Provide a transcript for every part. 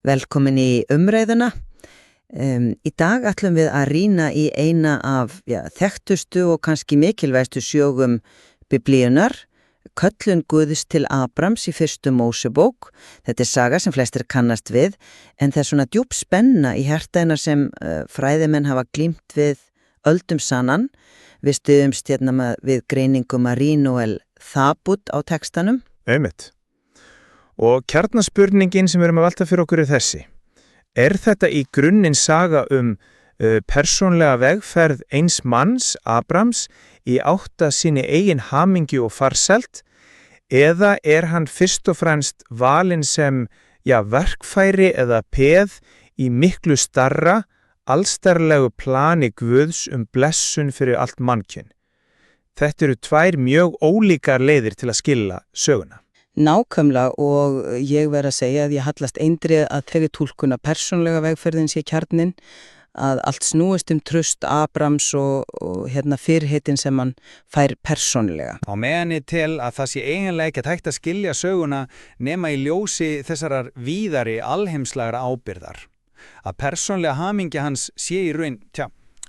Velkomin í umræðuna. Í dag ætlum við að rýna í eina af þekktustu og kannski mikilvægstu sögum Biblíunnar, köllun Guðs til Abrams í fyrstu Mósebók. Þetta er saga sem flestir kannast við, en það er svona djúp spenna í hjarta hennar sem fræðimenn hafa glímt við öldum saman. Við stuðumst við greiningu Marie-Noël Thabut á textanum. Einmitt. Og kjarnaspurningin sem við erum að velta fyrir okkur er þessi. Er þetta í grunninn saga persónlega vegferð eins manns, Abrams, í átt að sinni eigin hamingju og farsæld, eða er hann fyrst og fremst valinn sem verkfæri eða peð í miklu starra, allstarlegu plani Guðs blessun fyrir allt mannkyn? Þetta eru tvær mjög ólíkar leiðir til að skilja söguna. Nákvæmlega, og ég verð að segja að ég hallast eindrið að þeirri túlkun að persónlega vegferðin sé kjarnin, að allt snúist traust Abrams og fyrirheitin sem hann fær persónulega. Á meðan ég tel að það sé eiginlega ekki hægt að skilja söguna nema í ljósi þessarar víðari alheimslegra ábyrðar. Að persónlega hamingja hans sé í raun,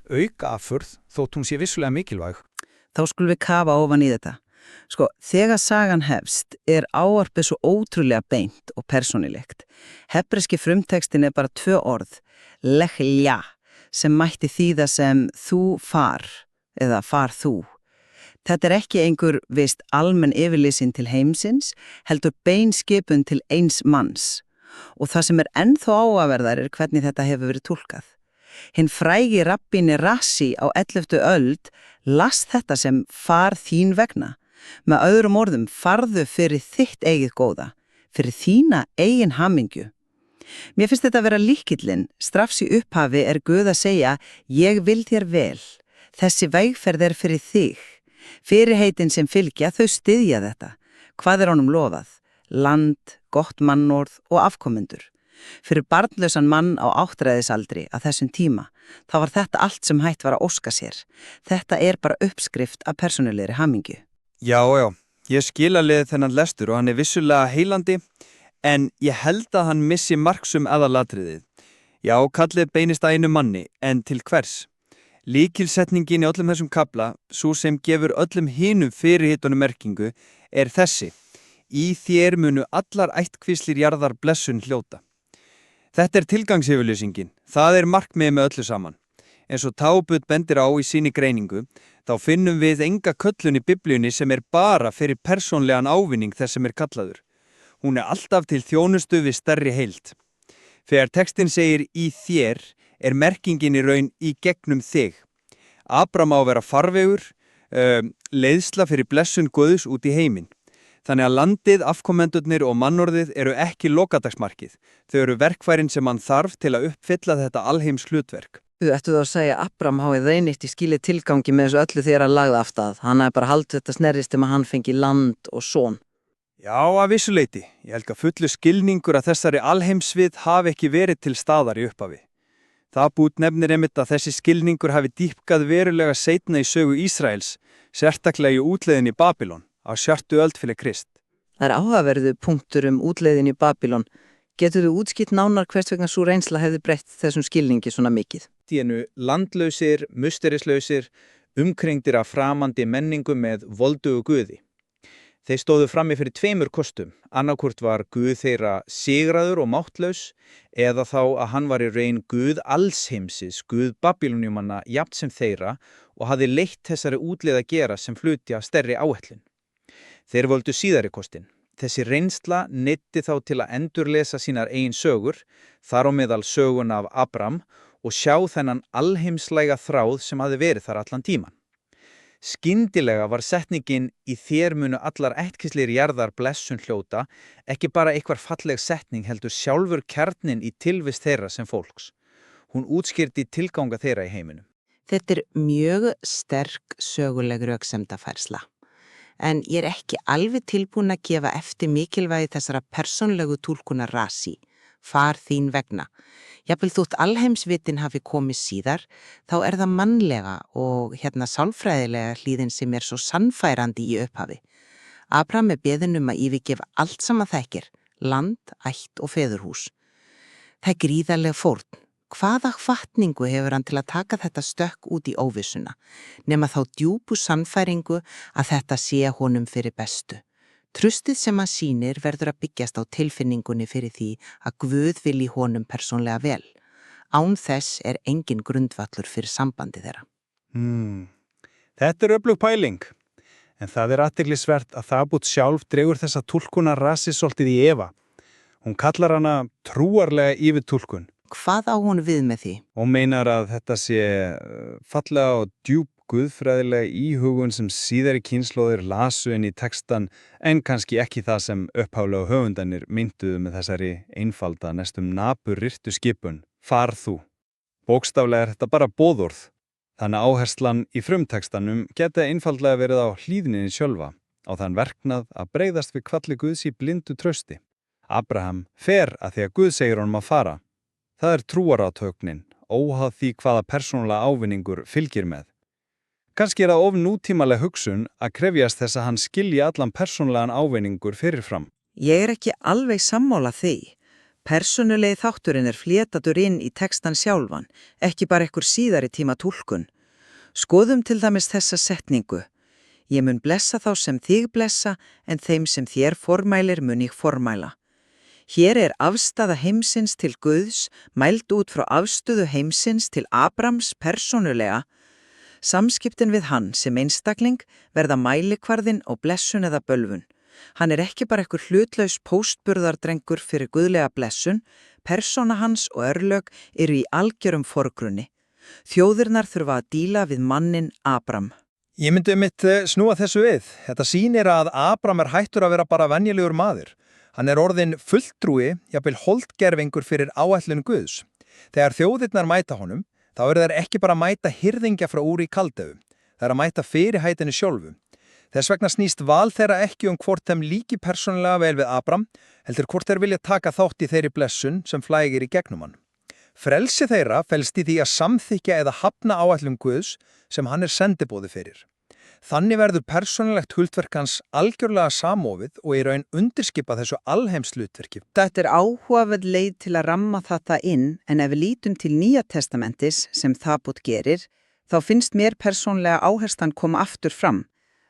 aukaafurð þótt hún sé vissulega mikilvæg. Þá skulum við kafa ofan í þetta. Þegar sagan hefst ávarpið svo ótrúlega beint og persónilegt. Hebreski frumtextin bara 2 orð, lech lja, sem mætti þýða sem þú far eða far þú. Þetta ekki einhver vist almenn yfirlýsing til heimsins, heldur bein skipun til eins manns. Og það sem ennþá áhugaverðar hvernig þetta hefur verið túlkað. Hinn frægi rabbíni Rassi á 11. öld las þetta sem far þín vegna. Með öðrum orðum, farðu fyrir þitt eigið góða, fyrir þína eigin hamingju. Mér finnst þetta að vera lykillinn. Strafs í upphafi Guð að segja, ég vil þér vel. Þessi vegferð fyrir þig. Fyrirheitin sem fylgja, þau styðja þetta. Hvað honum lofað? Land, gott mannorð og afkomendur. Fyrir barnlausan mann á áttræðisaldri að þessum tíma, þá var þetta allt sem hægt var að óska sér. Þetta bara uppskrift af persónulegri hamingju. Já, ég skil alveg þennan lestur og hann vissulega heilandi, en ég held að hann missi marksum aðalatriðið. Já, kallið beinist að einu manni, en til hvers? Lykilsetningin í öllum þessum kafla, svo sem gefur öllum hinum fyrirhitunum merkingu, þessi. Í þér munu allar ættkvíslir jarðar blessun hljóta. Þetta tilgangsyfirlýsingin, það markmiðið með öllu saman. Eins og Thabut bendir á í síni greiningu, þá finnum við enga köllun í Biblíunni sem bara fyrir persónlegan ávinning þess sem kallaður. Hún alltaf til þjónustu við stærri heild. Þegar textin segir í þér, merkingin í raun í gegnum þig. Abram á að vera farvegur, leiðsla fyrir blessun Guðs út í heiminn. Þannig að landið, afkomendurnir og mannorðið ekki lokadagsmarkið. Þau verkfærin sem hann þarf til að uppfylla þetta alheims hlutverk. Þú ættu þá að segja að Abram hafði reynist í skilið tilgangi með þessu öllu þegar að lagða af stað. Hann bara haldið þetta snerrist að hann fengi land og son. Já, að vissu leyti. Ég held að fullu skilningur að þessari alheimsvið hafi ekki verið til staðar í upphafi. Thabut nefnir einmitt að þessi skilningur hafi dýpkað verulega seinna í sögu Ísraels, sérstaklega í útleiðin í Babylon, á 6. öld fyrir Krist. Það áhugaverðu punktur útleiðin í Babylon. Getur þú útskýrt nánar hvers vegna sú reynsla hefði breytt þessum skilningi svona mikið? Landlausir, musterislausir, umkringdir af framandi menningu með voldugu guði. Þeir stóðu frammi fyrir 2 kostum. Annarkvort var Guð þeirra sigraður og máttlaus, eða þá að hann var í raun Guð allsheimsis, Guð Babyloniumanna jafnt sem þeirra og hafði leitt þessari útleið að gera sem hluti af stærri áætlun. Þeir völdu síðari kostin. Þessi reynsla neyddi þá til að endurlesa sínar eigin sögur, þar á meðal söguna af Abram, og sjá þennan alheimslæga þráð sem hafði verið þar allan tíman. Skyndilega var setningin í þér munu allar ættkvíslir jarðar blessun hljóta ekki bara eitthvað falleg setning heldur sjálfur kjarnin í tilvist þeirra sem fólks. Hún útskýrti tilganga þeirra í heiminum. Þetta mjög sterk söguleg röksemdafærsla. En ég ekki alveg tilbúin að gefa eftir mikilvægi þessara persónlegu túlkunar Rassi, far þín vegna. Jafnvel þótt alheimsvitin hafi komið síðar, þá það mannlega og sálfræðilega hlíðin sem svo sannfærandi í upphafi. Abraham beðinn að yfirgefa allt sem hann þekkir, land, ætt og feðurhús. Það er gríðarleg fórn. Hvaða hvatningu hefur hann til að taka þetta stökk út í óvissuna, nema þá djúpu sannfæringu að þetta sé honum fyrir bestu. Trustið sem hann sýnir verður að byggjast á tilfinningunni fyrir því að Guð vilji honum persónlega vel. Án þess er engin grundvallur fyrir sambandi þeirra. Þetta er öflug pæling. En það er athyglisvert að Thabut sjálf dregur þessa túlkun Rassi svolítið í efa. Hún kallar hana trúarlega yfirtúlkun. Hvað á hún við með því? Og meinar að þetta sé fallega og djúp guðfræðilega íhugun sem síðari kynslóðir lasu inn í textan en kannski ekki það sem upphaflega höfundanir mynduðu með þessari einfalda næstum napurryrtu skipun. Far þú. Bókstaflega er þetta bara boðorð. Þannig áherslan í frumtextanum geti einfaldlega verið á hlýðninni sjálfa, á þann verknað að bregðast við kvalli Guðs í blindu trausti. Abraham fer að því að Guð segir honum að fara. Það er trúarátögnin, óháð því hvaða persónulega ávinningur fylgir með. Kannski er það of nútímaleg hugsun að krefjast þess að hann skilji allan persónulegan ávinningur fyrirfram. Ég er ekki alveg sammála því. Persónulegi þátturinn er flétatur inn í textan sjálfan, ekki bara ekkur síðari tíma túlkun. Skoðum til dæmis þessa setningu. Ég mun blessa þá sem þig blessa, en þeim sem þér formælir mun ég formæla. Hér er afstaða heimsins til Guðs, mæld út frá afstöðu heimsins til Abrams persónulega. Samskiptin við hann sem einstakling verða mælikvarðinn og blessun eða bölvun. Hann er ekki bara ekkur hlutlaus póstburðardrengur fyrir guðlega blessun, persóna hans og örlög eru í algjörum forgrunni. Þjóðirnar þurfa að díla við mannin Abram. Ég myndi mitt snúa þessu við. Þetta sýnir að Abram er hættur að vera bara venjulegur maður. Hann er orðinn fulltrúi, jafnvel holdgerfingur fyrir áætlun Guðs. Þegar þjóðirnar mæta honum, þá eru þær ekki bara að mæta hirðingja frá Úr í Kaldeu. Það er að mæta fyrirhætinu sjálfu. Þess vegna snýst val þeirra ekki hvort þeim líki persónulega vel við Abram, heldur hvort þeir vilja taka þátt í þeirri blessun sem flægir í gegnum hann. Frelsi þeirra felst í því að samþykja eða hafna áætlun Guðs sem hann er sendiboði fyrir. Þannig verður persónulegt huldverk hans algjörlega samofið og í raun undirskipa þessu alheimshlutverki. Þetta er áhugaverð leið til að ramma þetta inn, en ef við lítum til Nýja testamentis sem Thabut gerir, þá finnst mér persónlega áherslan koma aftur fram.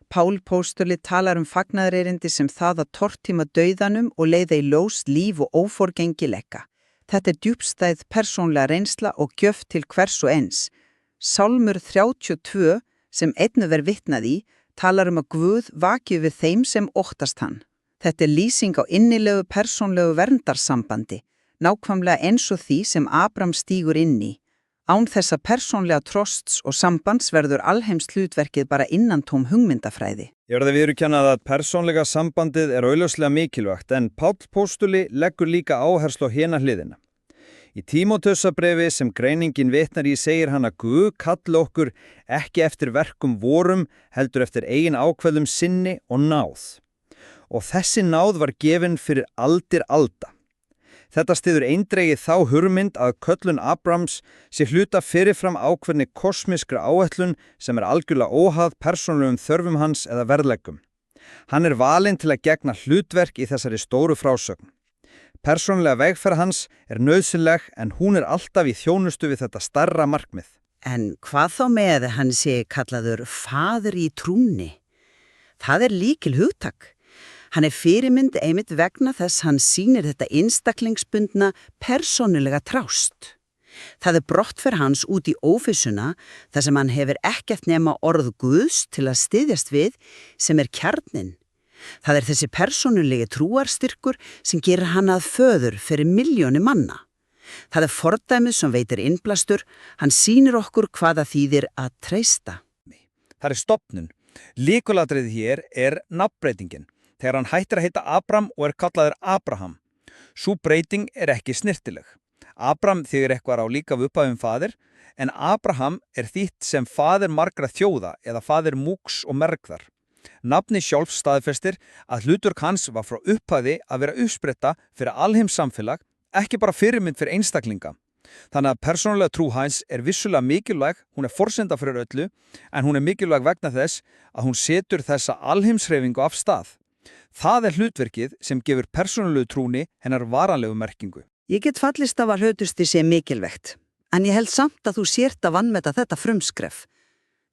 Pál póstuli talar fagnaðarerindi sem það að tortíma dauðanum og leiða í ljós líf og óforgengileika. Þetta er djúpstæð persónlega reynsla og gjöf til hvers og eins. Sálmur 32 sem einnig verð vitnað í, talar að Guð vaki við þeim sem óttast hann. Þetta er lýsing á innilegu persónlegu verndarsambandi, nákvæmlega eins og því sem Abram stígur inn í. Án þessa persónlega trosts og sambands verður alheimshlutverkið bara innantóm hugmyndafræði. Ég verði viðurkennað að persónlega sambandið er augljóslega mikilvægt, en Páll póstuli leggur líka áherslu á hina hliðina. Í Tímóteusarbrefi sem greiningin vitnar í segir hann að Guð kalli okkur ekki eftir verkum vorum, heldur eftir eigin ákveðum sinni og náð. Og þessi náð var gefin fyrir aldir alda. Þetta styður eindregið þá hugmynd að köllun Abrams sé hluta fyrirfram ákveðni kosmískra áætlun sem er algjörlega óháð persónulegum þörfum hans eða verðleggum. Hann er valinn til að gegna hlutverk í þessari stóru frásögn. Persónulega vegferð hans er nauðsynleg en hún er alltaf í þjónustu við þetta stærra markmið. En hvað þá með hann sé kallaður faðir í trúnni? Það er líkil hugtak. Hann er fyrirmynd einmitt vegna þess hann sýnir þetta einstaklingsbundna persónulega trást. Það er brottferð hans út í ófissuna þar sem hann hefur ekkert nema orð Guðs til að styðjast við sem er kjarnin. Það er þessi persónulegi trúarstyrkur sem gerir hann að föður fyrir milljóni manna. Það er fordæmið sem veitir innblastur, hann sýnir okkur hvaða þýðir að treysta. Það er stofnun. Lykulatriðið hér er nafnbreytingin, þegar hann hættir að heita Abram og er kallaður Abraham. Sú breyting er ekki snirtileg. Abram þýðir eitthvað á líka við upphafum faðir, en Abraham er þýtt sem faðir margra þjóða eða faðir múks og mergðar. Nafni sjálf staðfestir að hlutverk hans var frá upphafi að vera uppspretta fyrir alheimssamfélag, ekki bara fyrirmynd fyrir einstaklinga. Þannig að persónulega trú hans er vissulega mikilvæg, hún er forsenda fyrir öllu, en hún er mikilvæg vegna þess að hún setur þessa alheimshreyfingu af stað. Það er hlutverkið sem gefur persónulegu trúni hennar varanlegu merkingu. Ég get fallist af að hlutusti sé mikilvægt, en ég held samt að þú sért að vanmeta þetta frumskref.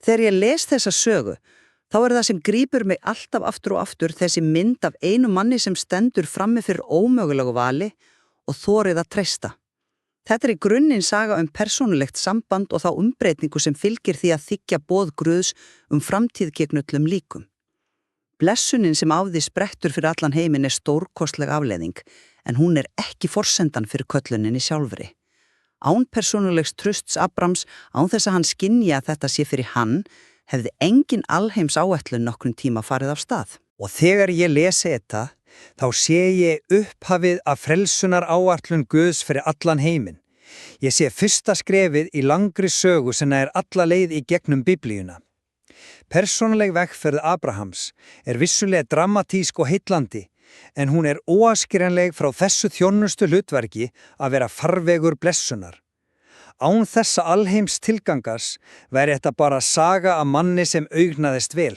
Þegar ég les þessa sögu, þá það sem grípur mig alltaf aftur og aftur þessi mynd af einu manni sem stendur frammi fyrir ómögulegu vali og þorið að treysta. Þetta í grunninn saga persónulegt samband og þá umbreytingu sem fylgir því að þiggja boð Guðs framtíð gegn öllum líkum. Blessunin sem á því sprettur fyrir allan heiminn stórkostleg afleiðing, en hún ekki forsendan fyrir kölluninni sjálfri. Án persónulegs trusts Abrams, án þess að hann skynji að þetta sé fyrir hann, hefði engin alheims áætlun nokkrum tíma farið af stað. Og þegar ég lesi þetta, þá sé ég upphafið af frelsunar áætlun Guðs fyrir allan heiminn. Ég sé fyrsta skrefið í langri sögu sem alla leið í gegnum Biblíuna. Persónuleg vegferð Abrahams vissulega dramatísk og heillandi, en hún óaskiljanleg frá þessu þjónustu hlutverki að vera farvegur blessunar. Án þessa alheims tilgangas væri þetta bara saga af manni sem augnaðist vel.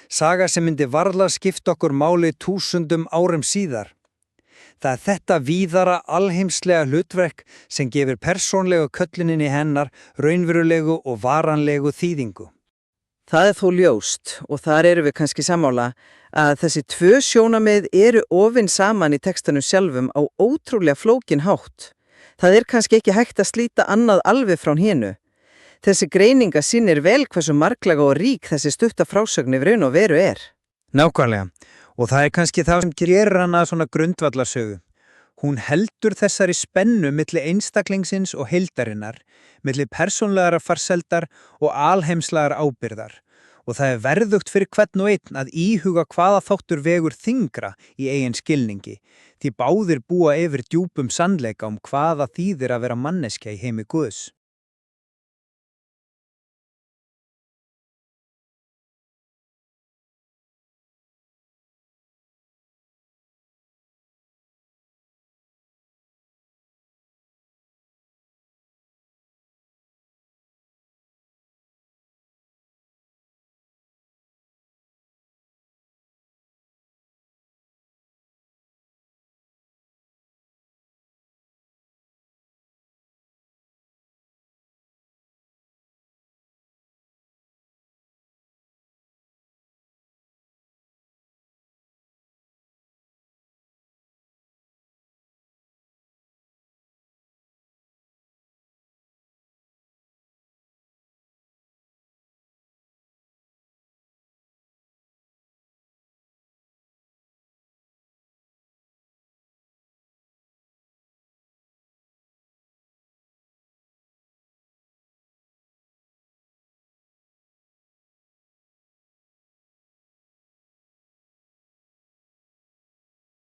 Saga sem myndi varla skipta okkur máli 1000 árum síðar. Það þetta víðara alheimslega hlutverk sem gefur persónlegu kölluninni hennar raunverulegu og varanlegu þýðingu. Það þó ljóst, og þar erum við kannski sammála, að þessi tvö sjónamið ofin saman í textanum sjálfum á ótrúlega flókin hátt. Það kannski ekki hægt að slíta annað alveg frá hinu. Þessi greininga sýnir vel hversu marglaga og rík þessi stutta frásögn í raun og veru Nákvæmlega, og það kannski það sem gerir hana svona grundvallarsögu. Hún heldur þessari spennu milli einstaklingsins og heildarinnar, milli persónlegar farseldar og alheimslegar ábyrðar. Og það verðugt fyrir hvern og einn að íhuga hvaða þáttur vegur þyngra í eigin skilningi, því báðir búa yfir djúpum sannleika hvaða þýðir að vera manneskja í heimi Guðs.